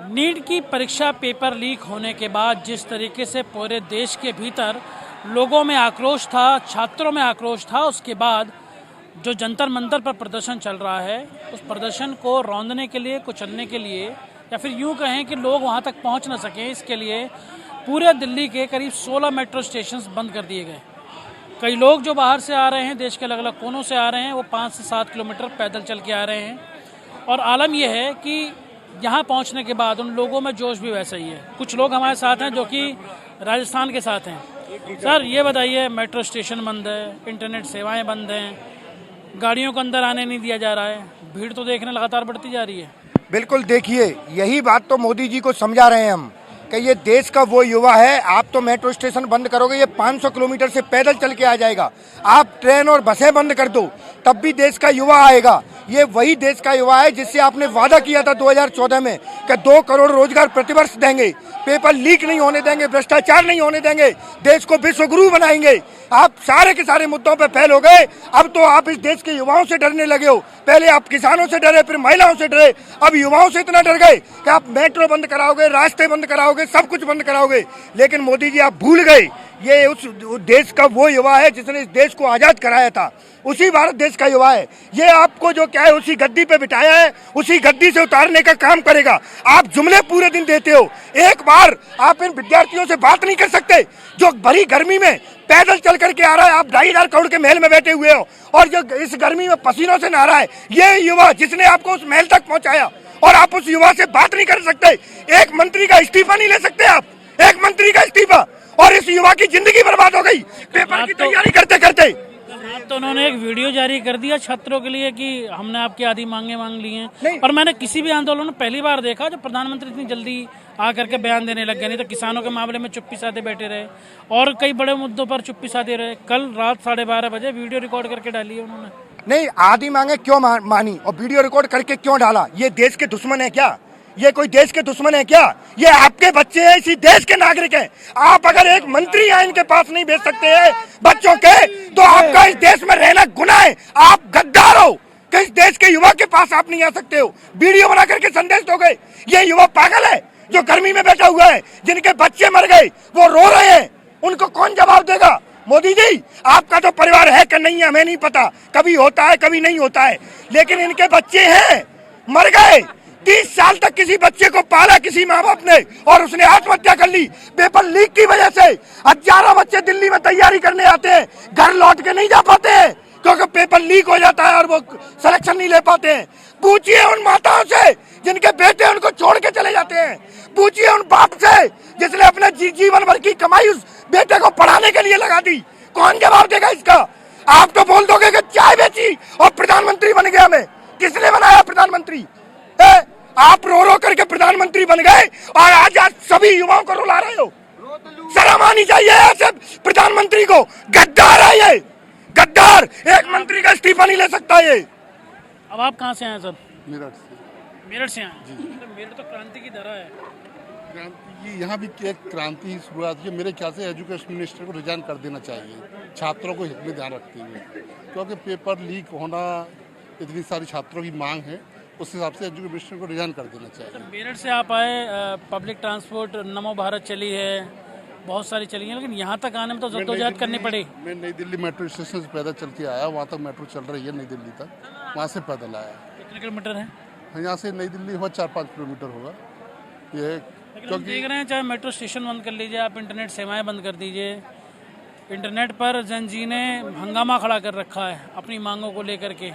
NEET की परीक्षा paper leak होने के बाद जिस तरीके से पूरे देश के भीतर लोगों में आक्रोश था, छात्रों में आक्रोश था, उसके बाद जो जंतर मंतर पर प्रदर्शन चल रहा है, उस प्रदर्शन को रौंदने के लिए, कुचलने के लिए, या फिर यूं कहें कि लोग वहां तक पहुंच न सकें, इसके लिए पूरे दिल्ली के करीब 16 मेट्रो स्टेशन बंद कर दिए गए। कई लोग जो बाहर से आ रहे हैं, देश के अलग अलग कोनों से आ रहे हैं, वो 5 से 7 किलोमीटर पैदल चल के आ रहे हैं। और आलम यह है कि यहाँ पहुँचने के बाद उन लोगों में जोश भी वैसा ही है। कुछ लोग हमारे साथ हैं जो कि राजस्थान के साथ हैं। सर ये बताइए, मेट्रो स्टेशन बंद है, इंटरनेट सेवाएं बंद हैं, गाड़ियों को अंदर आने नहीं दिया जा रहा है, भीड़ तो देखने लगातार बढ़ती जा रही है। बिल्कुल, देखिए यही बात तो मोदी जी को समझा रहे हैं हम कि ये देश का वो युवा है। आप तो मेट्रो स्टेशन बंद करोगे, ये 500 किलोमीटर से पैदल चल के आ जाएगा। आप ट्रेन और बसें बंद कर दो, तब भी देश का युवा आएगा। ये वही देश का युवा है जिससे आपने वादा किया था 2014 में कि 2 करोड़ रोजगार प्रतिवर्ष देंगे, पेपर लीक नहीं होने देंगे, भ्रष्टाचार नहीं होने देंगे, देश को विश्व गुरु बनाएंगे। आप सारे के सारे मुद्दों पे फेल हो गए। अब तो आप इस देश के युवाओं से डरने लगे हो। पहले आप किसानों से डरे, फिर महिलाओं से डरे, अब युवाओं से इतना डर गए कि आप मेट्रो बंद कराओगे, रास्ते बंद कराओगे, सब कुछ बंद कराओगे। लेकिन मोदी जी आप भूल गए, ये उस देश का वो युवा है जिसने इस देश को आजाद कराया था, उसी भारत देश का युवा है। ये आपको जो क्या है उसी गद्दी पे बिठाया है, उसी गद्दी से उतारने का काम करेगा। आप जुमले पूरे दिन देते हो, एक बार आप इन विद्यार्थियों से बात नहीं कर सकते जो भरी गर्मी में पैदल चल करके आ रहा है। आप 2,500 करोड़ के महल में बैठे हुए हो और जो इस गर्मी में पसीनों से नहा रहा है, ये युवा जिसने आपको उस महल तक पहुंचाया, और आप उस युवा से बात नहीं कर सकते। एक मंत्री का इस्तीफा नहीं ले सकते आप, एक मंत्री का इस्तीफा, और इस युवा की जिंदगी बर्बाद हो गई पेपर की तैयारी करते करते। तो उन्होंने एक वीडियो जारी कर दिया छात्रों के लिए कि हमने आपकी आधी मांगे मांग ली हैं। और मैंने किसी भी आंदोलन में पहली बार देखा जब प्रधानमंत्री इतनी जल्दी आकर के बयान देने लग गए। नहीं तो किसानों के मामले में चुप्पी साधे बैठे रहे और कई बड़े मुद्दों पर चुप्पी साधे रहे। कल रात 12:30 बजे वीडियो रिकॉर्ड करके डाली है उन्होंने। नहीं, आधी मांगे क्यों मानी और वीडियो रिकॉर्ड करके क्यों डाला? ये देश के दुश्मन है क्या? ये कोई देश के दुश्मन है क्या? ये आपके बच्चे हैं, इसी देश के नागरिक हैं। आप अगर एक मंत्री हैं इनके पास नहीं भेज सकते हैं बच्चों के, तो आपका इस देश में रहना गुनाह है। आप गद्दार हो कि इस देश के युवा के पास आप नहीं आ सकते हो। वीडियो बना करके संदेश दोगे। ये युवा पागल है जो गर्मी में बैठा हुआ है, जिनके बच्चे मर गए, वो रो रहे हैं, उनको कौन जवाब देगा? मोदी जी, आपका तो परिवार है कि नहीं हमें नहीं पता, कभी होता है कभी नहीं होता है, लेकिन इनके बच्चे हैं, मर गए। 30 साल तक किसी बच्चे को पाला किसी माँ बाप ने, और उसने आत्महत्या कर ली पेपर लीक की वजह से। हजारों बच्चे दिल्ली में तैयारी करने आते हैं, घर लौट के नहीं जा पाते हैं क्योंकि पेपर लीक हो जाता है और वो सिलेक्शन नहीं ले पाते हैं। पूछिए उन माताओं से जिनके बेटे उनको छोड़ के चले जाते हैं, पूछिए उन बाप से जिसने अपने जीवन भर की कमाई उस बेटे को पढ़ाने के लिए लगा दी। कौन जवाब देगा इसका? आप तो बोल दोगे कि चाय बेची और प्रधानमंत्री बन गया मैं। किसने बनाया प्रधानमंत्री? आप रो रो करके प्रधानमंत्री बन गए और आज सभी युवाओं को रुला रहे हो। शर्म आनी चाहिए ऐसे प्रधानमंत्री को। गद्दार है ये, गद्दार। एक मंत्री का इस्तीफा नहीं ले सकता ये। अब आप कहाँ से आए सर? मेरठ से। मेरठ से आए? मेरठ तो क्रांति की धरा है। क्रांति, यहाँ भी एक क्रांति की शुरुआत है। मेरे ख्याल से एजुकेशन मिनिस्टर को रिजाइन कर देना चाहिए, छात्रों को हित में ध्यान रखते हुए, क्योंकि पेपर लीक होना, इतनी सारी छात्रों की मांग है, उस हिसाब से एजुकेशन मिनिस्टर को रिजाइन कर देना चाहिए। मेरठ से आप आए, पब्लिक ट्रांसपोर्ट नमो भारत चली है, बहुत सारी चली है, लेकिन यहाँ तक आने में तो जद्दोजहद करनी पड़ी। मैं नई दिल्ली मेट्रो स्टेशन से पैदल चल के आया, वहाँ तक मेट्रो चल रही है नई दिल्ली तक, वहाँ से पैदल आया। कितने किलोमीटर है? यहाँ से नई दिल्ली हुआ 4-5 किलोमीटर होगा ये। लेकिन हम देख रहे हैं, चाहे मेट्रो स्टेशन बंद कर लीजिए, आप इंटरनेट सेवाएं बंद कर दीजिए, इंटरनेट पर जन जी ने हंगामा खड़ा कर रखा है अपनी मांगों को लेकर के,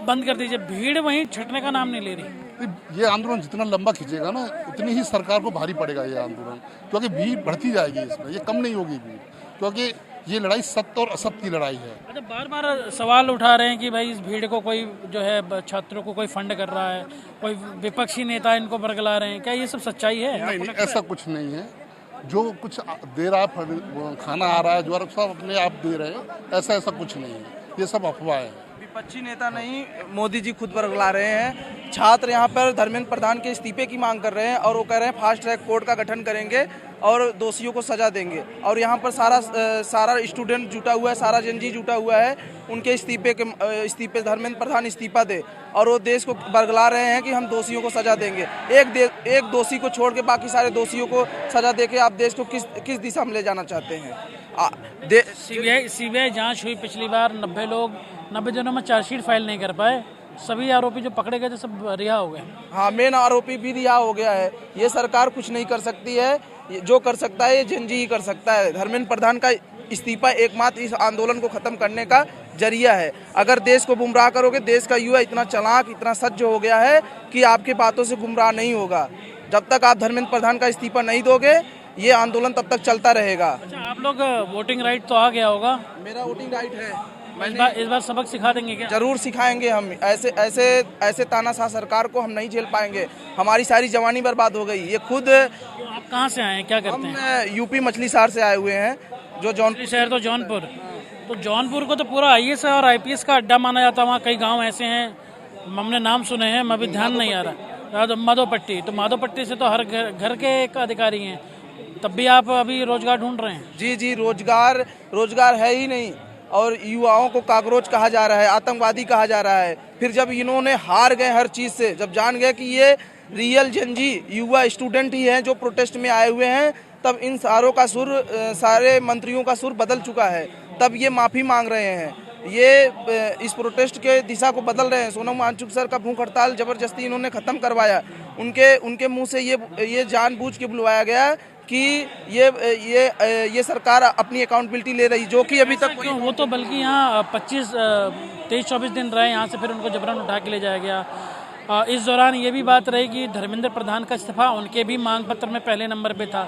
बंद कर दीजिए। भीड़ वहीं छटने का नाम नहीं ले रही। ये आंदोलन जितना लंबा खींचेगा ना, उतनी ही सरकार को भारी पड़ेगा ये आंदोलन, क्योंकि भीड़ बढ़ती जाएगी इसमें, ये कम नहीं होगी भीड़, क्योंकि ये लड़ाई सत्य और असत्य की लड़ाई है। अच्छा, बार बार सवाल उठा रहे हैं कि भाई इस भीड़ को कोई जो है छात्रों को कोई फंड कर रहा है, कोई विपक्षी नेता इनको बरगला रहे हैं, क्या ये सब सच्चाई है? नहीं, ऐसा कुछ नहीं है। जो कुछ दे रहा है, खाना आ रहा है, जो सब अपने आप दे रहे हैं, ऐसा कुछ नहीं है, ये सब अफवाह है। विपक्षी नेता नहीं, मोदी जी खुद बरगला रहे हैं। छात्र यहाँ पर धर्मेंद्र प्रधान के इस्तीफे की मांग कर रहे हैं और वो कह रहे हैं फास्ट ट्रैक कोर्ट का गठन करेंगे और दोषियों को सजा देंगे। और यहाँ पर सारा स्टूडेंट जुटा हुआ है, सारा जनजी जुटा हुआ है, उनके इस्तीफे धर्मेंद्र प्रधान इस्तीफा दे, और वो देश को बरगला रहे हैं कि हम दोषियों को सजा देंगे। एक दोषी को छोड़ के बाकी सारे दोषियों को सजा देके आप देश को किस दिशा में ले जाना चाहते हैं? सीबीआई जांच हुई पिछली बार, 90 दिनों में चार्जशीट फाइल नहीं कर पाए, सभी आरोपी जो पकड़े गए थे सब रिहा हो गए। हाँ, मेन आरोपी भी रिहा हो गया है। ये सरकार कुछ नहीं कर सकती है, जो कर सकता है ये जनजी ही कर सकता है। धर्मेंद्र प्रधान का इस्तीफा एकमात्र इस आंदोलन को खत्म करने का जरिया है। अगर देश को गुमराह करोगे, देश का युवा इतना चालाक, इतना सज्ज हो गया है कि आपके बातों से गुमराह नहीं होगा। जब तक आप धर्मेंद्र प्रधान का इस्तीफा नहीं दोगे, ये आंदोलन तब तक चलता रहेगा। अच्छा, आप लोग वोटिंग राइट तो आ गया होगा? मेरा वोटिंग राइट है। इस बार सबक सिखा देंगे क्या? जरूर सिखाएंगे हम। ऐसे तानाशाह सरकार को हम नहीं झेल पाएंगे। हमारी सारी जवानी बर्बाद हो गई। ये खुद आप कहाँ से आए हैं, क्या करते हैं? हम यूपी मछली शहर से आए हुए हैं, जो जौनपुर शहर। तो जौनपुर, तो जौनपुर को तो पूरा आईएएस और आईपीएस का अड्डा माना जाता है। वहाँ कई गांव ऐसे हैं, हमने नाम सुने हैं, मैं अभी ध्यान नहीं आ रहा। माधोपट्टी, तो माधोपट्टी से तो हर घर के एक अधिकारी हैं, तब भी आप अभी रोजगार ढूंढ रहे हैं? जी, रोजगार है ही नहीं, और युवाओं को काकरोच कहा जा रहा है, आतंकवादी कहा जा रहा है। फिर जब इन्होंने हार गए हर चीज से, जब जान गए कि ये रियल जनजी युवा स्टूडेंट ही हैं जो प्रोटेस्ट में आए हुए हैं, तब इन सारे मंत्रियों का सुर बदल चुका है। तब ये माफी मांग रहे हैं, ये इस प्रोटेस्ट के दिशा को बदल रहे हैं। सोनम वांगचुक सर का भूख हड़ताल जबरदस्ती इन्होंने खत्म करवाया। उनके मुंह से ये जानबूझ के बुलवाया गया कि ये सरकार अपनी अकाउंटेबिलिटी ले रही, जो कि अभी तक क्यों? वो तो बल्कि यहाँ 23-24 दिन रहे, यहाँ से फिर उनको जबरन उठा के ले जाया गया। इस दौरान ये भी बात रही कि धर्मेंद्र प्रधान का इस्तीफा उनके भी मांग पत्र में पहले नंबर पे था।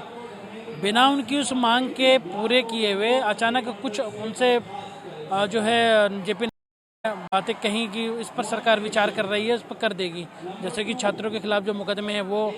बिना उनकी उस मांग के पूरे किए हुए अचानक कुछ उनसे जो है जेपी बातें कहीं कि इस पर सरकार विचार कर रही है, उस पर कर देगी। जैसे कि छात्रों के खिलाफ जो मुकदमे हैं वो,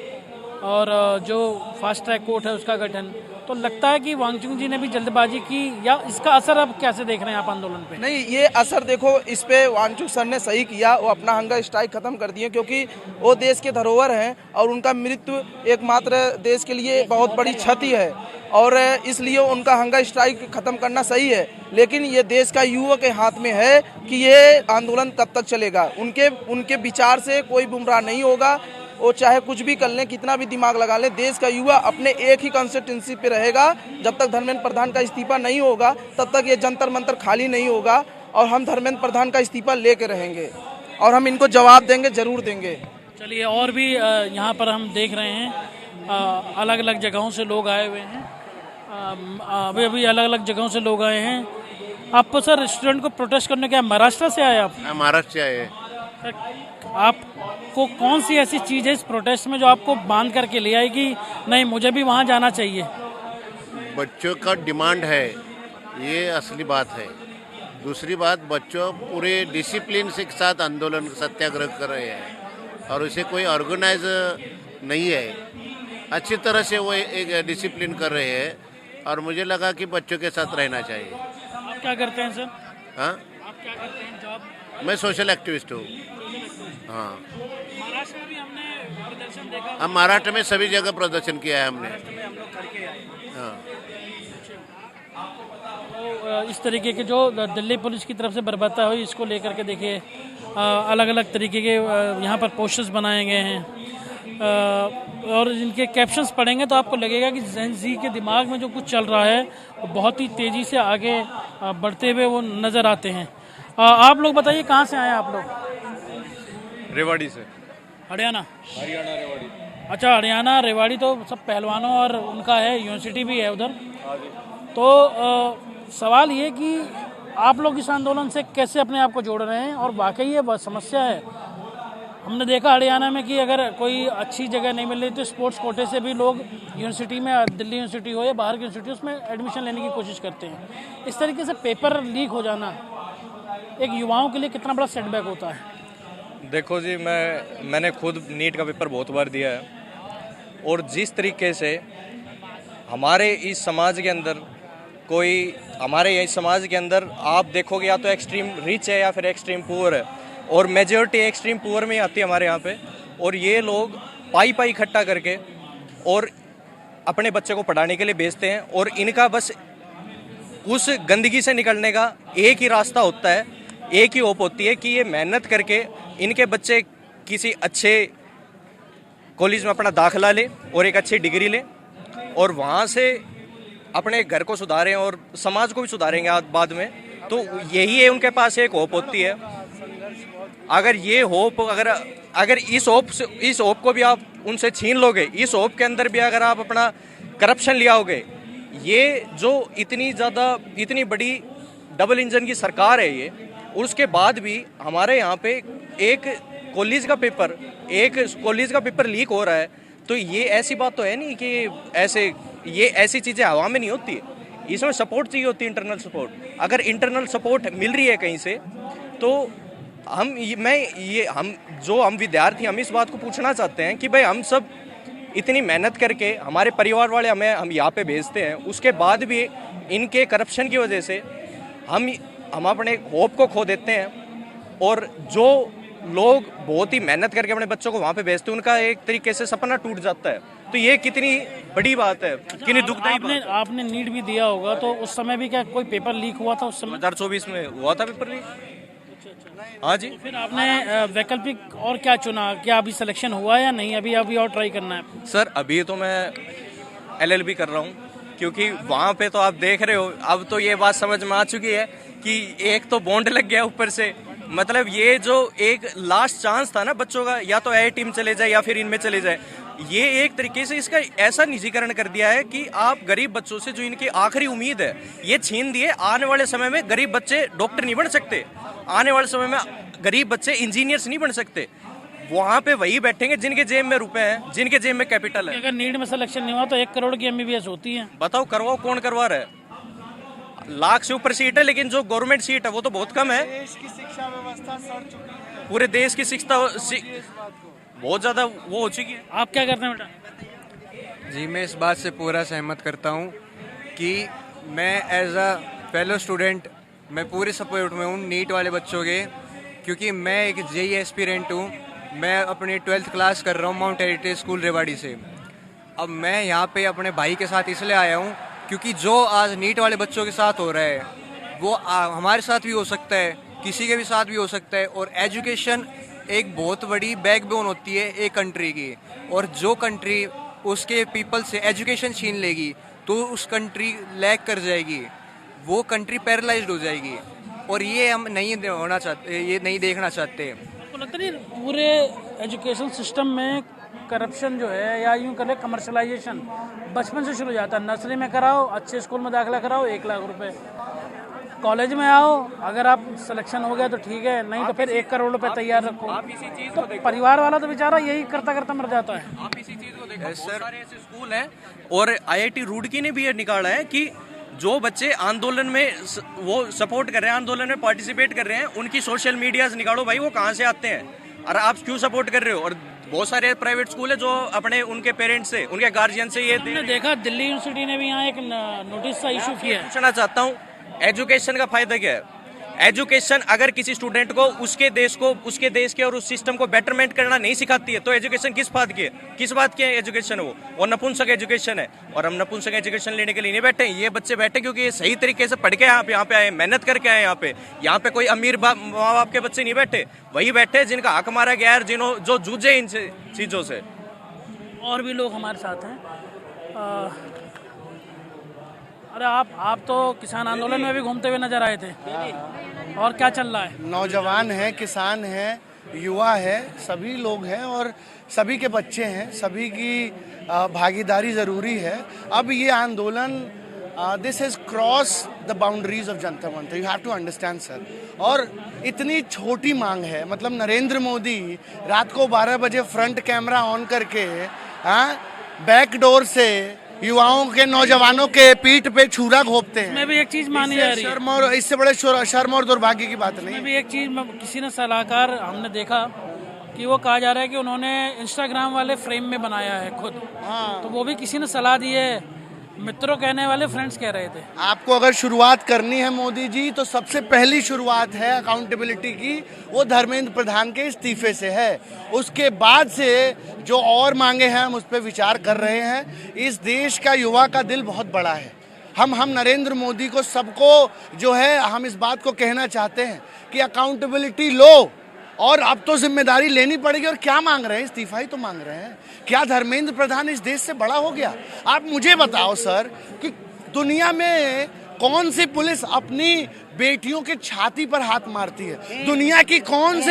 और जो फास्ट ट्रैक कोर्ट है उसका गठन। तो लगता है कि वांगचुक जी ने भी जल्दबाजी की, या इसका असर अब कैसे देख रहे हैं आप आंदोलन पे? नहीं, ये असर देखो, इस पे वांगचुक सर ने सही किया, वो अपना हंगर स्ट्राइक खत्म कर दिए, क्योंकि वो देश के धरोहर हैं और उनका मृत्यु एकमात्र देश के लिए बहुत बड़ी क्षति है, और इसलिए उनका हंगर स्ट्राइक खत्म करना सही है। लेकिन ये देश का युवा के हाथ में है कि ये आंदोलन कब तक चलेगा। उनके विचार से कोई गुमराह नहीं होगा। वो चाहे कुछ भी कर लें, कितना भी दिमाग लगा लें, देश का युवा अपने एक ही कंस्टिट्यूंसी पे रहेगा। जब तक धर्मेंद्र प्रधान का इस्तीफा नहीं होगा, तब तक ये जंतर मंतर खाली नहीं होगा, और हम धर्मेंद्र प्रधान का इस्तीफा लेके रहेंगे, और हम इनको जवाब देंगे, जरूर देंगे। चलिए, और भी यहाँ पर हम देख रहे हैं अलग अलग जगहों से लोग आए हुए हैं। अभी अलग अलग जगहों से लोग आए हैं। आप सर रेस्टोरेंट को प्रोटेस्ट करने के महाराष्ट्र से आए आप? महाराष्ट्र से आए। आपको कौन सी ऐसी चीज़ है इस प्रोटेस्ट में जो आपको बांध करके ले आएगी, नहीं मुझे भी वहाँ जाना चाहिए? बच्चों का डिमांड है, ये असली बात है। दूसरी बात, बच्चों पूरे डिसिप्लिन के साथ आंदोलन सत्याग्रह कर रहे हैं, और उसे कोई ऑर्गेनाइज नहीं है, अच्छी तरह से वो एक डिसिप्लिन कर रहे हैं, और मुझे लगा कि बच्चों के साथ रहना चाहिए। आप क्या करते हैं सर? हाँ, आप क्या करते हैं जॉब? मैं सोशल एक्टिविस्ट हूँ। हाँ, महाराष्ट्र में भी हमने प्रदर्शन देखा। हम महाराष्ट्र में सभी जगह प्रदर्शन किया है हमने। हम लोग करके आए। हाँ, तो इस तरीके के जो दिल्ली पुलिस की तरफ से बर्बरता हुई, इसको लेकर के देखिए अलग अलग तरीके के यहाँ पर पोस्टर्स बनाए गए हैं, और इनके कैप्शंस पढ़ेंगे तो आपको लगेगा कि जेन ज़ी के दिमाग में जो कुछ चल रहा है वो बहुत ही तेज़ी से आगे बढ़ते हुए वो नज़र आते हैं। आप लोग बताइए, कहाँ से आए आप लोग? रेवाड़ी से। हरियाणा रेवाड़ी। अच्छा, हरियाणा रेवाड़ी तो सब पहलवानों और उनका है, यूनिवर्सिटी भी है उधर। तो सवाल ये कि आप लोग इस आंदोलन से कैसे अपने आप को जोड़ रहे हैं, और वाकई ये बहुत समस्या है। हमने देखा हरियाणा में कि अगर कोई अच्छी जगह नहीं मिल रही तो स्पोर्ट्स कोटे से भी लोग यूनिवर्सिटी में, दिल्ली यूनिवर्सिटी हो या बाहर की यूनिवर्सिटी, उसमें एडमिशन लेने की कोशिश करते हैं। इस तरीके से पेपर लीक हो जाना एक युवाओं के लिए कितना बड़ा सेटबैक होता है? देखो जी, मैंने खुद नीट का पेपर बहुत बार दिया है, और जिस तरीके से हमारे इस समाज के अंदर आप देखोगे, या तो एक्सट्रीम रिच है या फिर एक्सट्रीम पुअर है, और मेजॉरिटी एक्सट्रीम पुअर में आती है हमारे यहाँ पे। और ये लोग पाई इकट्ठा करके और अपने बच्चे को पढ़ाने के लिए भेजते हैं और इनका बस उस गंदगी से निकलने का एक ही रास्ता होता है, एक ही होप होती है कि ये मेहनत करके इनके बच्चे किसी अच्छे कॉलेज में अपना दाखिला ले और एक अच्छी डिग्री ले और वहाँ से अपने घर को सुधारें और समाज को भी सुधारेंगे बाद में। तो यही है उनके पास एक होप होती है। अगर ये होप अगर इस होप को भी आप उनसे छीन लोगे, इस होप के अंदर भी अगर आप अपना करप्शन ले आओगे, ये जो इतनी बड़ी डबल इंजन की सरकार है ये, उसके बाद भी हमारे यहाँ पे एक कॉलेज का पेपर लीक हो रहा है, तो ये ऐसी बात तो है नहीं कि ये ऐसी चीज़ें हवा में नहीं होती है। इसमें सपोर्ट चाहिए होती है, इंटरनल सपोर्ट। अगर इंटरनल सपोर्ट मिल रही है कहीं से तो हम विद्यार्थी हम इस बात को पूछना चाहते हैं कि भाई हम सब इतनी मेहनत करके हमारे परिवार वाले हम यहाँ पे भेजते हैं, उसके बाद भी इनके करप्शन की वजह से हम अपने होप को खो देते हैं और जो लोग बहुत ही मेहनत करके अपने बच्चों को वहाँ पे भेजते हैं उनका एक तरीके से सपना टूट जाता है। तो ये कितनी बड़ी बात है, कितनी दुखदायी बात है। आपने नीट भी दिया होगा, तो उस समय भी क्या कोई पेपर लीक हुआ था? उस समय 2024 में हुआ था पेपर लीक। हाँ जी। तो फिर आपने वैकल्पिक और क्या चुना? क्या अभी सिलेक्शन हुआ या नहीं? अभी और ट्राई करना है? सर अभी तो मैं LLB कर रहा हूँ, क्योंकि वहाँ पे तो आप देख रहे हो, अब तो ये बात समझ में आ चुकी है कि एक तो बॉन्ड लग गया ऊपर से, मतलब ये जो एक लास्ट चांस था ना बच्चों का, या तो IIT में चले जाए या फिर इनमें चले जाए, ये एक तरीके से इसका ऐसा निजीकरण कर दिया है कि आप गरीब बच्चों से जो इनकी आखिरी उम्मीद है ये छीन दिए। आने वाले समय में गरीब बच्चे डॉक्टर नहीं बन सकते, आने वाले समय में गरीब बच्चे इंजीनियर्स नहीं बन सकते। वहाँ पे वही बैठेंगे जिनके जेब में रुपए हैं, जिनके जेब में कैपिटल है। अगर नीट में सिलेक्शन नहीं हुआ तो 1 करोड़ की MBBS होती है। बताओ करवाओ, कौन करवा रहा है? लाख से ऊपर सीट है, लेकिन जो गवर्नमेंट सीट है वो तो बहुत कम है। देश की शिक्षा व्यवस्था सड़ चुकी है, पूरे देश की शिक्षा बहुत ज्यादा वो हो चुकी है। आप क्या करते हैं बेटा? जी मैं इस बात से पूरा सहमत करता हूँ कि मैं एज अ फेलो स्टूडेंट मैं पूरे सपोर्ट में हूँ नीट वाले बच्चों के, क्योंकि मैं एक JEE एस्पिरेंट हूँ। मैं अपनी 12th क्लास कर रहा हूँ माउंट हेरिटेज स्कूल रेवाड़ी से। अब मैं यहाँ पे अपने भाई के साथ इसलिए आया हूँ क्योंकि जो आज नीट वाले बच्चों के साथ हो रहा है वो हमारे साथ भी हो सकता है, किसी के भी साथ भी हो सकता है। और एजुकेशन एक बहुत बड़ी बैकबोन होती है एक कंट्री की, और जो कंट्री उसके पीपल से एजुकेशन छीन लेगी तो उस कंट्री लैग कर जाएगी, वो कंट्री पैरालाइज्ड हो जाएगी। और ये हम नहीं होना चाहते, ये नहीं देखना चाहते। तो लगता नहीं पूरे एजुकेशन सिस्टम में करप्शन जो है, या यूँ करें कमर्शलाइजेशन, बचपन से शुरू हो जाता है। नर्सरी में कराओ, अच्छे स्कूल में दाखिला कराओ, 1 लाख रुपए। कॉलेज में आओ, अगर आप सिलेक्शन हो गया तो ठीक है, नहीं तो फिर 1 करोड़ रुपए तैयार रखो। तो परिवार वाला तो बेचारा यही करता करता मर जाता है। आप इसी चीज को देखो, बहुत सारे ऐसे स्कूल हैं और IIT रुड़की ने भी ये निकाला है कि जो बच्चे आंदोलन में वो सपोर्ट कर रहे हैं, आंदोलन में पार्टिसिपेट कर रहे हैं, उनकी सोशल मीडियाज निकालो भाई, वो कहाँ से आते हैं और आप क्यों सपोर्ट कर रहे हो। और बहुत सारे प्राइवेट स्कूल है जो अपने उनके पेरेंट्स से, उनके गार्जियन से ये हमने देखा दिल्ली यूनिवर्सिटी ने भी यहाँ एक नोटिस का इशू किया है। पूछना चाहता हूँ, एजुकेशन का फायदा क्या है? एजुकेशन अगर किसी स्टूडेंट को उसके देश के और उस सिस्टम को बेटरमेंट करना नहीं सिखाती है तो एजुकेशन किस बात की है एजुकेशन? वो नपुंसक एजुकेशन है। और हम नपुंसक एजुकेशन लेने के लिए नहीं बैठे, ये बच्चे बैठे क्योंकि ये सही तरीके से पढ़ के यहाँ पे आए, मेहनत करके आए। यहाँ पे कोई अमीर माँ बाप के बच्चे नहीं बैठे, वही बैठे जिनका हक मारा गया है, जो जूझे इन चीजों से। और भी लोग हमारे साथ हैं। अरे आप तो किसान आंदोलन में भी घूमते हुए नजर आए थे, और क्या चल रहा है? नौजवान हैं, किसान हैं, युवा है, सभी लोग हैं और सभी के बच्चे हैं, सभी की भागीदारी ज़रूरी है। अब ये आंदोलन this has cross the boundaries of Jantar Mantar, you have to understand sir. और इतनी छोटी मांग है, मतलब नरेंद्र मोदी रात को 12 बजे फ्रंट कैमरा ऑन करके बैक डोर से युवाओं के, नौजवानों के पीठ पे छुरा घोंपते हैं। मैं भी एक चीज मानी जा रही है, शर्म और इससे बड़े शर्म और दुर्भाग्य की बात नहीं। मैं भी एक चीज, किसी ने सलाहकार हमने देखा कि वो कहा जा रहा है कि उन्होंने इंस्टाग्राम वाले फ्रेम में बनाया है खुद। तो वो भी किसी ने सलाह दी है मित्रों कहने वाले फ्रेंड्स कह रहे थे। आपको अगर शुरुआत करनी है मोदी जी, तो सबसे पहली शुरुआत है अकाउंटेबिलिटी की, वो धर्मेंद्र प्रधान के इस्तीफे से है। उसके बाद से जो और मांगे हैं हम उस पर विचार कर रहे हैं। इस देश का युवा का दिल बहुत बड़ा है। हम नरेंद्र मोदी को सबको जो है हम इस बात को कहना चाहते हैं कि अकाउंटेबिलिटी लो, और अब तो जिम्मेदारी लेनी पड़ेगी। और क्या मांग रहे हैं? इस्तीफा ही तो मांग रहे हैं। क्या धर्मेंद्र प्रधान इस देश से बड़ा हो गया? आप मुझे बताओ सर कि दुनिया में कौन सी पुलिस अपनी बेटियों के छाती पर हाथ मारती है? दुनिया की कौन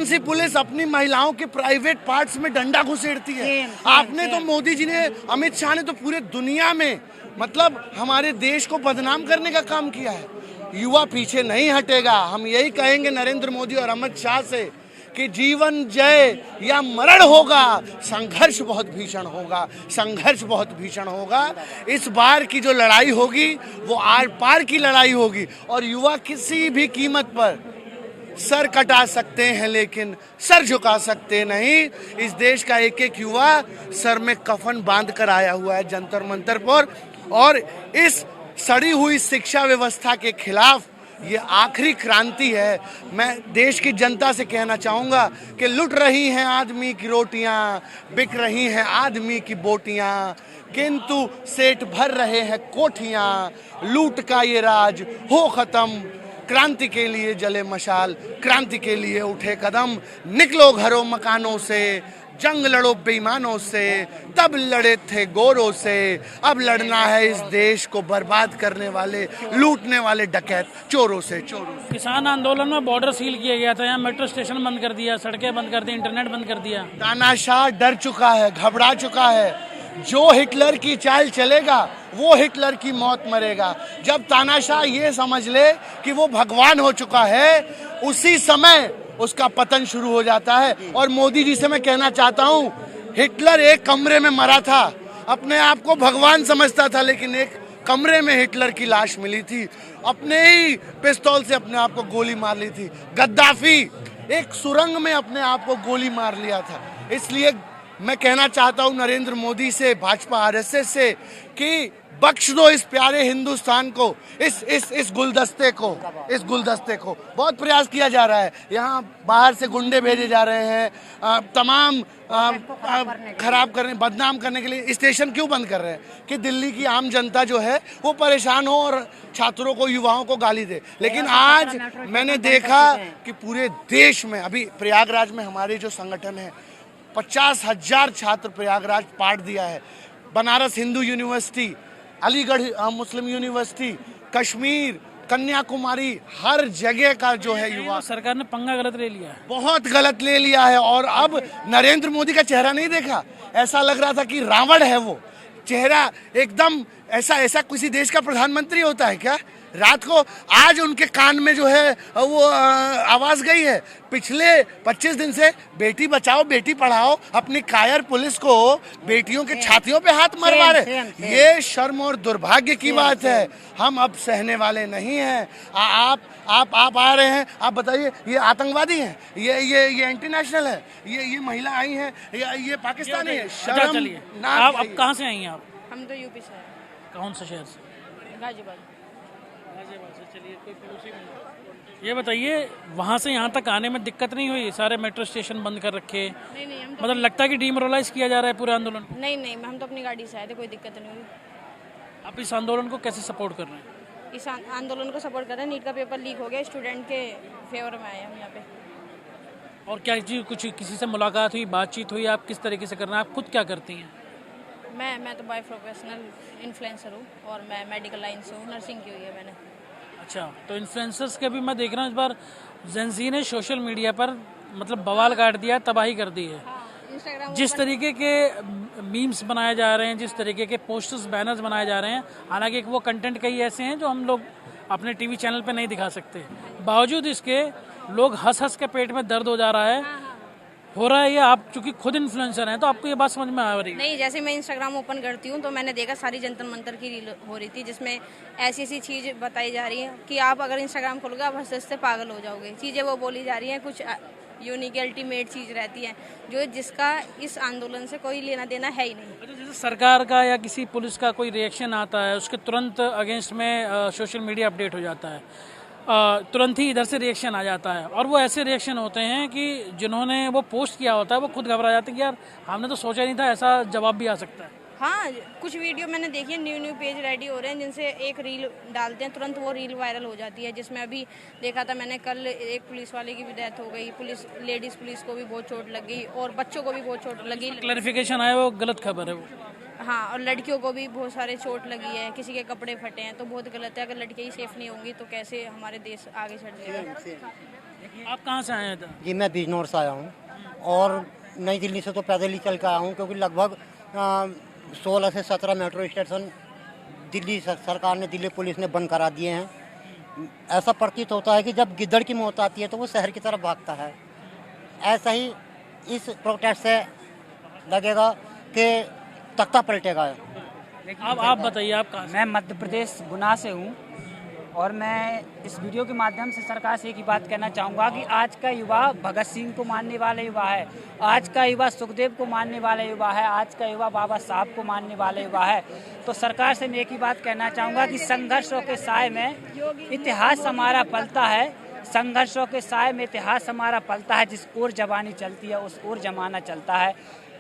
सी पुलिस अपनी महिलाओं के प्राइवेट पार्ट्स में डंडा घुसेड़ती है? आपने तो, मोदी जी ने, अमित शाह ने तो पूरे दुनिया में मतलब हमारे देश को बदनाम करने का काम किया है। युवा पीछे नहीं हटेगा। हम यही कहेंगे नरेंद्र मोदी और अमित शाह से कि जीवन जय या मरण होगा, संघर्ष बहुत भीषण होगा, संघर्ष बहुत भीषण होगा। इस बार की जो लड़ाई होगी वो आर पार की लड़ाई होगी, और युवा किसी भी कीमत पर सर कटा सकते हैं लेकिन सर झुका सकते नहीं। इस देश का एक एक युवा सर में कफन बांध कर आया हुआ है जंतर मंतर पर, और इस सड़ी हुई शिक्षा व्यवस्था के खिलाफ ये आखिरी क्रांति है। मैं देश की जनता से कहना चाहूँगा कि लुट रही हैं आदमी की रोटियाँ, बिक रही हैं आदमी की बोटियाँ, किंतु सेठ भर रहे हैं कोठियाँ। लूट का ये राज हो खत्म, क्रांति के लिए जले मशाल, क्रांति के लिए उठे कदम। निकलो घरों मकानों से, जंग लड़ो बेईमानों से, तब लड़े थे गोरों से, अब लड़ना है इस देश को बर्बाद करने वाले, लूटने वाले डकैत चोरों से। किसान आंदोलन में बॉर्डर सील किया गया था, यहाँ मेट्रो स्टेशन बंद कर दिया, सड़कें बंद कर दी, इंटरनेट बंद कर दिया। तानाशाह डर चुका है, घबरा चुका है। जो हिटलर की चाल चलेगा वो हिटलर की मौत मरेगा। जब तानाशाह ये समझ ले कि वो भगवान हो चुका है, उसी समय उसका पतन शुरू हो जाता है। और मोदी जी से मैं कहना चाहता हूँ, हिटलर एक कमरे में मरा था, अपने आप को भगवान समझता था, लेकिन एक कमरे में हिटलर की लाश मिली थी, अपने ही पिस्तौल से अपने आप को गोली मार ली थी। गद्दाफी एक सुरंग में अपने आप को गोली मार लिया था। इसलिए मैं कहना चाहता हूँ नरेंद्र मोदी से, भाजपा आरएसएस से कि बख्श दो इस प्यारे हिंदुस्तान को, इस गुलदस्ते को। बहुत प्रयास किया जा रहा है, यहाँ बाहर से गुंडे भेजे जा रहे हैं, तमाम खराब करने, बदनाम करने के लिए। स्टेशन क्यों बंद कर रहे हैं? कि दिल्ली की आम जनता जो है वो परेशान हो और छात्रों को, युवाओं को गाली दे। लेकिन आज मैंने देखा कि पूरे देश में, अभी प्रयागराज में हमारे जो संगठन है, 50,000 छात्र प्रयागराज पाठ दिया है। बनारस हिंदू यूनिवर्सिटी, अलीगढ़ मुस्लिम यूनिवर्सिटी, कश्मीर, कन्याकुमारी, हर जगह का जो है युवा। सरकार ने पंगा गलत ले लिया है, बहुत गलत ले लिया है। और अब नरेंद्र मोदी का चेहरा नहीं देखा, ऐसा लग रहा था कि रावण है वो। चेहरा एकदम ऐसा किसी देश का प्रधानमंत्री होता है क्या? रात को आज उनके कान में जो है वो आवाज गई है। पिछले 25 दिन से बेटी बचाओ बेटी पढ़ाओ, अपनी कायर पुलिस को बेटियों के छातियों पे हाथ मरवा रहे। ये शर्म और दुर्भाग्य की बात है। हम अब सहने वाले नहीं हैं। आप आ रहे हैं, आप बताइए, ये आतंकवादी हैं, ये इंटरनेशनल है, ये महिला आई हैं, ये पाकिस्तानी है? शर्म ना। आप अब कहाँ से आई हैं आप? हम तो यूपी से हैं। कौन सा शहर से? गाजीपुर से। चलिए, कोई पड़ोसी ये बताइए, वहाँ से यहाँ तक आने में दिक्कत नहीं हुई? सारे मेट्रो स्टेशन बंद कर रखे, नहीं हम तो मतलब लगता है कि डीमोरलाइज किया जा रहा है पूरे आंदोलन? नहीं हम तो अपनी गाड़ी से आए थे, कोई दिक्कत नहीं हुई। आप इस आंदोलन को कैसे सपोर्ट कर रहे हैं? इस आंदोलन को सपोर्ट कर रहे हैं। नीट का पेपर लीक हो गया, स्टूडेंट के फेवर में आए हम यहाँ पे। और क्या जी कुछ किसी से मुलाकात हुई, बातचीत हुई? आप किस तरीके से कर रहे हैं? आप खुद क्या करती हैं? मैं तो बाय प्रोफेशनल इन्फ्लुएंसर हूँ, और मैं मेडिकल लाइन से हूँ, नर्सिंग की हुई है मैंने। अच्छा, तो इन्फ्लुएंसर्स के भी मैं देख रहा हूँ इस बार जेंजी ने सोशल मीडिया पर मतलब बवाल काट दिया, तबाही कर दी है। इंस्टाग्राम जिस तरीके के मीम्स बनाए जा रहे हैं, जिस तरीके के पोस्टर्स, बैनर्स बनाए जा रहे हैं, हालांकि वो कंटेंट कई ऐसे हैं जो हम लोग अपने टीवी चैनल पे नहीं दिखा सकते, बावजूद इसके लोग हंस के पेट में दर्द हो जा रहा है। हो रहा है ये, आप चूंकि खुद इन्फ्लुएंसर हैं तो आपको ये बात समझ में आ रही है? नहीं, जैसे मैं इंस्टाग्राम ओपन करती हूँ तो मैंने देखा सारी जंतर मंतर की रील हो रही थी, जिसमें ऐसी चीज़ बताई जा रही है कि आप अगर इंस्टाग्राम खोलोगे आप हंसते हंसते पागल हो जाओगे। चीज़ें वो बोली जा रही हैं, कुछ यूनिक अल्टीमेट चीज़ रहती है जो जिसका इस आंदोलन से कोई लेना देना है ही नहीं। अच्छा, जैसे सरकार का या किसी पुलिस का कोई रिएक्शन आता है उसके तुरंत अगेंस्ट में सोशल मीडिया अपडेट हो जाता है, तुरंत ही इधर से रिएक्शन आ जाता है और वो ऐसे रिएक्शन होते हैं कि जिन्होंने वो पोस्ट किया होता है वो खुद घबरा जाते हैं कि यार हमने तो सोचा नहीं था ऐसा जवाब भी आ सकता है। हाँ, कुछ वीडियो मैंने देखी है, न्यू पेज रेडी हो रहे हैं जिनसे एक रील डालते हैं तुरंत वो रील वायरल हो जाती है, जिसमें अभी देखा था मैंने कल एक पुलिस वाले की भी डेथ हो गई, लेडीज पुलिस को भी बहुत चोट लगी और बच्चों को भी बहुत चोट लगी। क्लैरिफिकेशन आया वो गलत खबर है वो। हाँ, और लड़कियों को भी बहुत सारे चोट लगी है, किसी के कपड़े फटे हैं, तो बहुत गलत है। अगर लड़कियां ही सेफ नहीं होंगी तो कैसे हमारे देश आगे चढ़ जाएगा। आप कहाँ से आए थे? जी मैं बिजनौर से आया हूँ और नई दिल्ली से तो पैदल ही चल कर आया हूँ, क्योंकि लगभग 16 से 17 मेट्रो स्टेशन दिल्ली सरकार ने, दिल्ली पुलिस ने बंद करा दिए हैं। ऐसा प्रतीत होता है कि जब गिद्दड़ की मौत आती है तो वो शहर की तरफ भागता है। ऐसा ही इस प्रोटेस्ट से लगेगा कि तख्ता पलटेगा। आप बताइए, आप कहाँ से? मैं मध्य प्रदेश गुना से हूँ और मैं इस वीडियो के माध्यम से सरकार से एक ही बात कहना चाहूँगा कि आज का युवा भगत सिंह को मानने वाला युवा है, आज का युवा सुखदेव को मानने वाला युवा है, आज का युवा बाबा साहब को मानने वाला युवा है। तो सरकार से मैं एक ही बात कहना चाहूँगा कि संघर्षों के साए में इतिहास हमारा पलता है, संघर्षों के साए में इतिहास हमारा पलता है, जिस ओर जवानी चलती है उस ओर जमाना चलता है।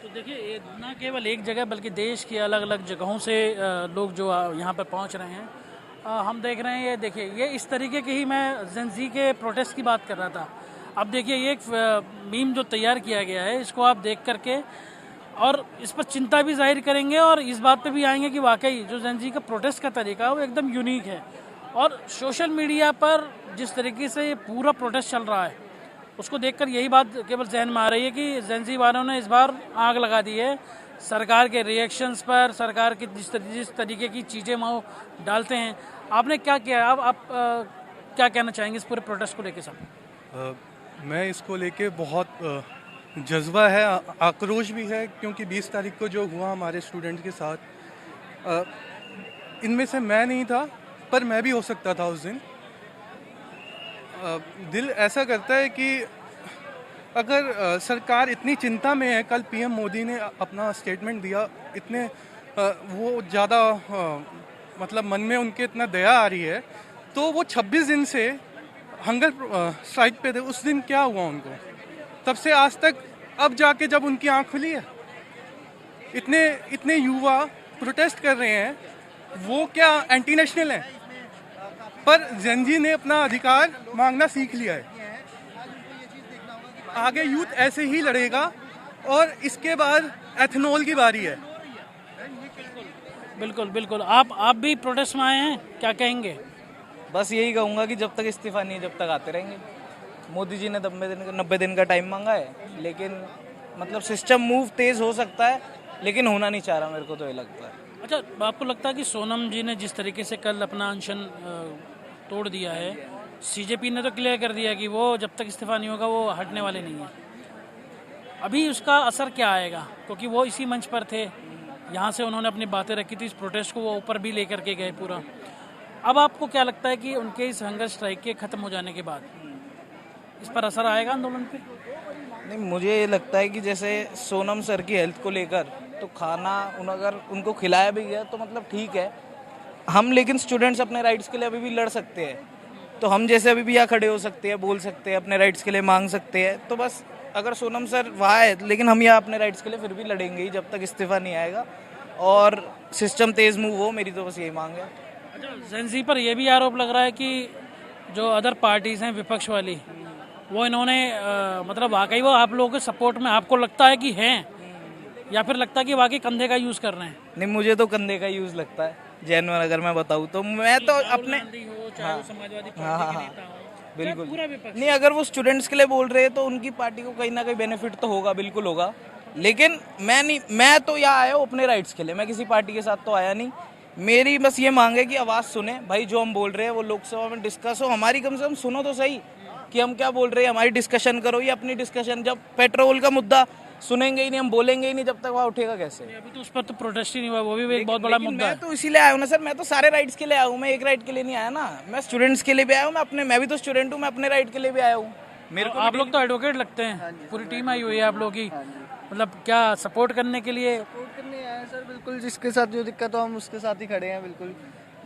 तो देखिए, न केवल एक जगह बल्कि देश की अलग अलग जगहों से लोग जो यहाँ पर पहुँच रहे हैं, हम देख रहे हैं। ये देखिए, ये इस तरीके की ही मैं जेन-ज़ी के प्रोटेस्ट की बात कर रहा था। अब देखिए, ये एक मीम जो तैयार किया गया है इसको आप देख करके और इस पर चिंता भी जाहिर करेंगे और इस बात पे भी आएंगे कि वाकई जो जेन-ज़ी का प्रोटेस्ट का तरीका है वो एकदम यूनिक है। और सोशल मीडिया पर जिस तरीके से ये पूरा प्रोटेस्ट चल रहा है उसको देखकर यही बात केवल जहन में आ रही है कि जेन-ज़ी वालों ने इस बार आग लगा दी है सरकार के रिएक्शंस पर, सरकार की जिस तरीके की चीज़ें वो डालते हैं। आपने क्या किया? आप क्या कहना चाहेंगे इस पूरे प्रोटेस्ट को लेके साहब? मैं इसको लेके बहुत जज्बा है, आक्रोश भी है, क्योंकि 20 तारीख को जो हुआ हमारे स्टूडेंट के साथ, इनमें से मैं नहीं था पर मैं भी हो सकता था उस दिन। दिल ऐसा करता है कि अगर सरकार इतनी चिंता में है, कल पीएम मोदी ने अपना स्टेटमेंट दिया, इतने वो ज़्यादा मतलब मन में उनके इतना दया आ रही है, तो वो 26 दिन से हंगर स्ट्राइक पे थे। उस दिन क्या हुआ उनको? तब से आज तक अब जाके जब उनकी आँख खुली है, इतने युवा प्रोटेस्ट कर रहे हैं, वो क्या एंटी नेशनल है? पर जेन-ज़ी ने अपना अधिकार मांगना सीख लिया है। आगे यूथ ऐसे ही लड़ेगा और इसके बाद एथेनॉल की बारी है। बिल्कुल बिल्कुल। आप भी प्रोटेस्ट में आए हैं, क्या कहेंगे? बस यही कहूँगा कि जब तक इस्तीफा नहीं, जब तक आते रहेंगे। मोदी जी ने 90 दिन का टाइम मांगा है, लेकिन मतलब सिस्टम मूव तेज हो सकता है, लेकिन होना नहीं चाह रहा, मेरे को तो ये लगता है। अच्छा, आपको लगता है कि सोनम जी ने जिस तरीके से कल अपना अनशन तोड़ दिया है, सीजेपी ने तो क्लियर कर दिया कि वो जब तक इस्तीफा नहीं होगा वो हटने वाले नहीं हैं, अभी उसका असर क्या आएगा? क्योंकि वो इसी मंच पर थे, यहाँ से उन्होंने अपनी बातें रखी थी, इस प्रोटेस्ट को वो ऊपर भी लेकर के गए पूरा। अब आपको क्या लगता है कि उनके इस हंगर स्ट्राइक के ख़त्म हो जाने के बाद इस पर असर आएगा आंदोलन पे? नहीं, मुझे ये लगता है कि जैसे सोनम सर की हेल्थ को लेकर तो खाना अगर उनको खिलाया भी गया तो मतलब ठीक है, हम लेकिन स्टूडेंट्स अपने राइट्स के लिए अभी भी लड़ सकते हैं। तो हम जैसे अभी भी यहाँ खड़े हो सकते हैं, बोल सकते हैं, अपने राइट्स के लिए मांग सकते हैं। तो बस अगर सोनम सर वहाँ है, लेकिन हम यहाँ अपने राइट्स के लिए फिर भी लड़ेंगे ही जब तक इस्तीफा नहीं आएगा और सिस्टम तेज मूव हो। मेरी तो बस यही मांग है। अच्छा, जेन-ज़ी पर यह भी आरोप लग रहा है कि जो अदर पार्टीज़ हैं विपक्ष वाली, वो इन्होंने मतलब वाकई वो आप लोगों के सपोर्ट में आपको लगता है कि हैं, या फिर लगता है कि वाकई कंधे का यूज़ कर रहे हैं? नहीं, मुझे तो कंधे का यूज़ लगता है, जेन्युइन अगर मैं बताऊँ तो। मैं तो अपने हाँ बिल्कुल नहीं, अगर वो स्टूडेंट्स के लिए बोल रहे हैं तो उनकी पार्टी को कहीं ना कहीं बेनिफिट तो होगा, बिल्कुल होगा। लेकिन मैं तो यहाँ आया हूँ अपने राइट्स के लिए, मैं किसी पार्टी के साथ तो आया नहीं। मेरी बस ये मांग है कि आवाज़ सुने भाई, जो हम बोल रहे हैं वो लोकसभा में डिस्कस हो, हमारी कम से कम सुनो तो सही कि हम क्या बोल रहे हैं, हमारी डिस्कशन करो। ये अपनी डिस्कशन, जब पेट्रोल का मुद्दा सुनेंगे ही नहीं, हम बोलेंगे ही नहीं, जब तक वहाँ उठेगा कैसे? अभी तो उस पर तो प्रोटेस्ट ही नहीं हुआ, वो भी एक बहुत बड़ा मुद्दा है। मैं तो इसीलिए आया हूँ ना सर, मैं तो सारे राइट्स के लिए आया हूँ, मैं एक राइट के लिए नहीं आया ना। मैं स्टूडेंट्स के लिए भी आया हूँ, मैं भी तो स्टूडेंट हूँ, मैं अपने राइट के लिए भी आया हूँ। मेरे को आप लोग तो एडवोकेट लगते हैं, पूरी टीम आई हुई है आप लोग की, मतलब क्या सपोर्ट करने के लिए? सपोर्ट करने आए हैं सर, बिल्कुल जिसके साथ जो दिक्कत हो हम उसके साथ ही खड़े हैं, बिल्कुल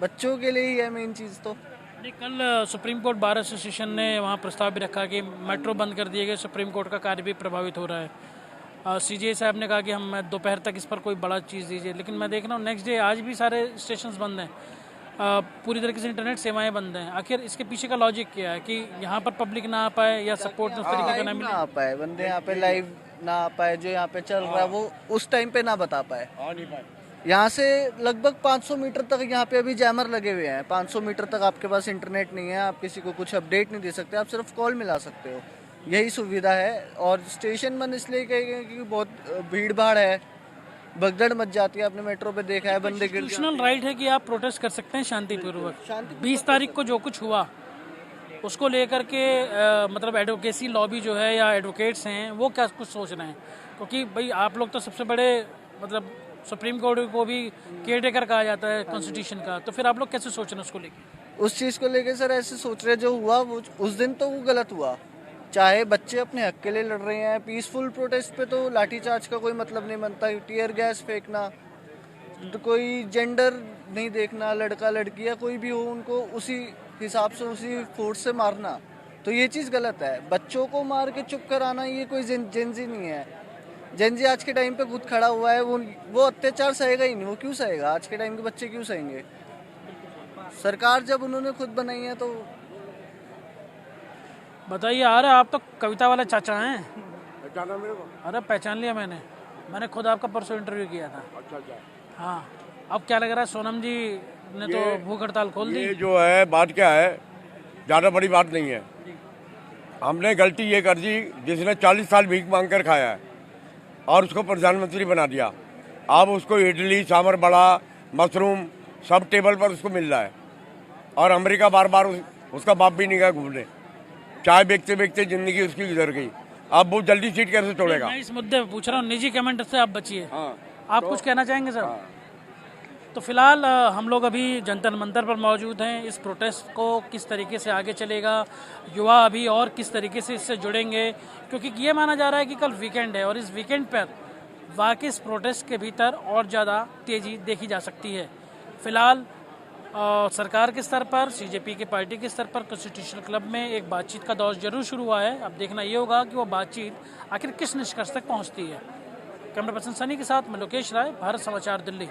बच्चों के लिए ही है मेन चीज़ तो। नहीं, कल सुप्रीम कोर्ट बार एसोसिएशन ने वहाँ प्रस्ताव भी रखा कि मेट्रो बंद कर दिए गए, सुप्रीम कोर्ट का कार्य भी प्रभावित हो रहा है। सीजीआई साहब ने कहा कि हम दोपहर तक इस पर कोई बड़ा चीज़ दीजिए, लेकिन मैं देख रहा हूँ नेक्स्ट डे आज भी सारे स्टेशंस बंद हैं, पूरी तरीके से इंटरनेट सेवाएं बंद हैं। आखिर इसके पीछे का लॉजिक क्या है कि यहाँ पर पब्लिक ना आ पाए या सपोर्ट उस तरीके का ना मिले? आ पाए बंदे यहाँ पे लाइव ना आ पाए, जो यहाँ पे चल रहा है वो उस टाइम पे ना बता पाए। यहाँ से लगभग 500 मीटर तक यहाँ पे अभी जैमर लगे हुए हैं। 500 मीटर तक आपके पास इंटरनेट नहीं है, आप किसी को कुछ अपडेट नहीं दे सकते, आप सिर्फ कॉल मिला सकते हो, यही सुविधा है। और स्टेशन बंद इसलिए क्योंकि बहुत भीड़ भाड़ है, भगदड़ मच जाती है। आपने मेट्रो पे देखा है, बंदे गिर कॉन्स्टिट्यूशनल राइट है कि आप प्रोटेस्ट कर सकते हैं शांतिपूर्वक। 20 तारीख को जो कुछ हुआ उसको लेकर के मतलब एडवोकेसी लॉबी जो है या एडवोकेट्स हैं वो क्या कुछ सोच रहे हैं? क्योंकि भाई आप लोग तो सबसे बड़े मतलब सुप्रीम कोर्ट को भी केयर टेकर कहा जाता है कॉन्स्टिट्यूशन का, तो फिर आप लोग कैसे सोच रहे हैं उसको लेकर? उस चीज़ को लेके सर ऐसे सोच रहे, जो हुआ वो उस दिन तो वो गलत हुआ। चाहे बच्चे अपने हक के लिए लड़ रहे हैं, पीसफुल प्रोटेस्ट पे तो लाठीचार्ज का कोई मतलब नहीं बनता। टीयर गैस फेंकना, तो कोई जेंडर नहीं देखना, लड़का लड़की या कोई भी हो उनको उसी हिसाब से उसी फोर्स से मारना, तो ये चीज़ गलत है। बच्चों को मार के चुप कराना ये कोई जेंजी नहीं है। जेंजी आज के टाइम पे खुद खड़ा हुआ है, वो अत्याचार सहेगा ही नहीं, वो क्यों सहेगा? आज के टाइम के बच्चे क्यों सहेंगे? सरकार जब उन्होंने खुद बनाई है तो। बताइए, अरे आप तो कविता वाले चाचा हैं। पहचाना मेरे को? अरे पहचान लिया मैंने खुद आपका परसों इंटरव्यू किया था। अच्छा। हाँ, अब क्या लग रहा है? सोनम जी ने तो भूख हड़ताल खोल दी। ये जो है बात क्या है, ज़्यादा बड़ी बात नहीं है। हमने गलती ये कर दी, जिसने 40 साल भीख मांग कर खाया है और उसको प्रधानमंत्री बना दिया। अब उसको इडली सांभर बड़ा मशरूम सब टेबल पर उसको मिल रहा है, और अमेरिका बार बार उसका बाप भी नहीं गया घूमने। चाय बेचते बेचते जिंदगी उसकी गुजर गई, अब वो जल्दी सीट कैसे छोड़ेगा? मैं इस मुद्दे पे पूछ रहा हूँ, निजी कमेंट से आप बचिए। हाँ, आप कुछ कहना चाहेंगे सर? हाँ। तो फिलहाल हम लोग अभी जंतर मंतर पर मौजूद हैं। इस प्रोटेस्ट को किस तरीके से आगे चलेगा, युवा अभी और किस तरीके से इससे जुड़ेंगे, क्योंकि ये माना जा रहा है कि कल वीकेंड है और इस वीकेंड पर वाकई इस प्रोटेस्ट के भीतर और ज़्यादा तेज़ी देखी जा सकती है। फिलहाल सरकार के स्तर पर, सीजेपी के पार्टी के स्तर पर कॉन्स्टिट्यूशनल क्लब में एक बातचीत का दौर जरूर शुरू हुआ है। अब देखना ये होगा कि वो बातचीत आखिर किस निष्कर्ष तक पहुँचती है। कैमरा पर्सन सनी के साथ मैं लोकेश राय, भारत समाचार, दिल्ली।